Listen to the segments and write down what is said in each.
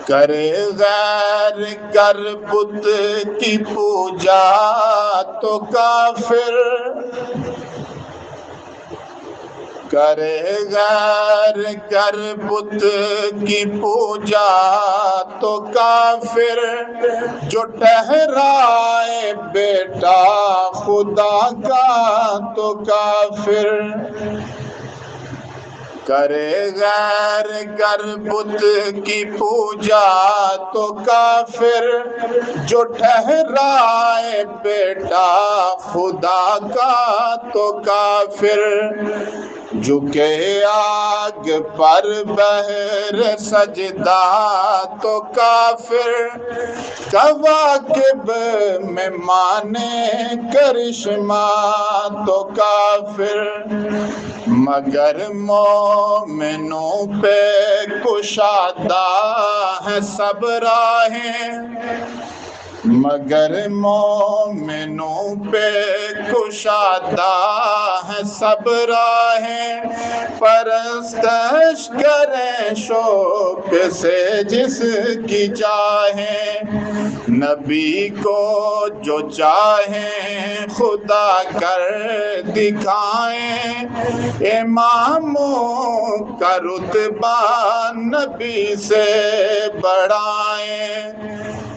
کرے غیر گر بت کی پوجا تو کافر، کرے غیر گر بت کی پوجا تو کافر، جو ٹھہرائے بیٹا خدا کا تو کافر، کرے غیر گر بت کی پوجا تو کافر، جو ٹھہرائے بیٹا خدا کا تو کافر، جھکے آگ پر بہر سجدہ تو کافر، کواکب میں مانے کرشمہ تو کافر، مگر مومنوں پہ کشادہ ہے سب راہیں، مگر مومنوں پہ کشادہ ہے سب راہیں، پرستش کریں شوق سے جس کی چاہیں، نبی کو جو چاہیں خدا کر دکھائیں، اماموں کا رتبہ نبی سے بڑھائیں،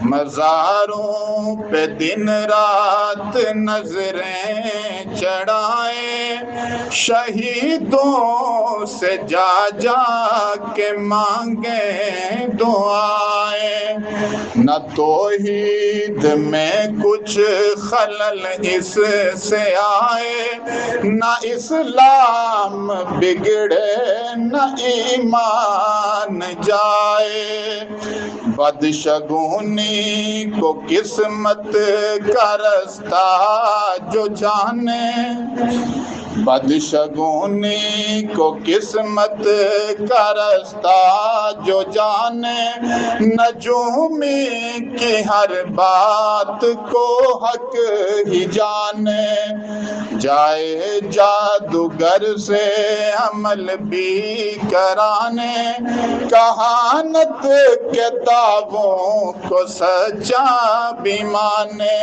مزاروں پہ دن رات نظریں چڑھائیں، شہیدوں سے جا جا کے مانگیں دعائیں، نہ توحید میں کچھ خلل اس سے آئے، نہ اسلام بگڑے نہ ایمان جائے، بدشگونی کو قسمت کا رستہ جو جانے، بدشگونی کو قسمت کا رستہ جو جانے، نجومی کی ہر بات کو حق ہی جانے، جائے جادوگر سے عمل بھی کرانے، کہانت کے دعووں کو سچا بھی مانے،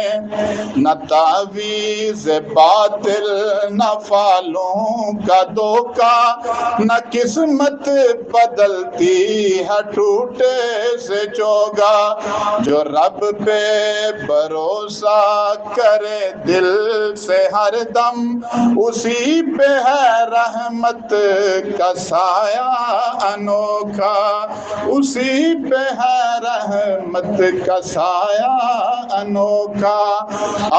نہ تعویذ باطل نہ فالوں کا دھوکہ، نہ قسمت بدلتی ہے ٹوٹے سے چوگا، جو رب پہ بھروسہ کرے دل سے ہر دم، اسی پہ ہے رحمت کا سایہ انوکھا، اسی پہ ہے رحمت کا سایہ انوکھا،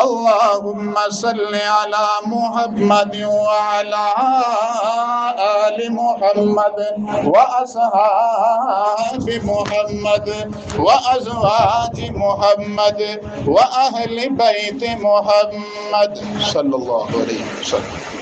اللہم صلی علی محمد وعلی آل محمد واصحاب محمد وازواج محمد واہل بیت محمد صلی اللہ علیہ وسلم۔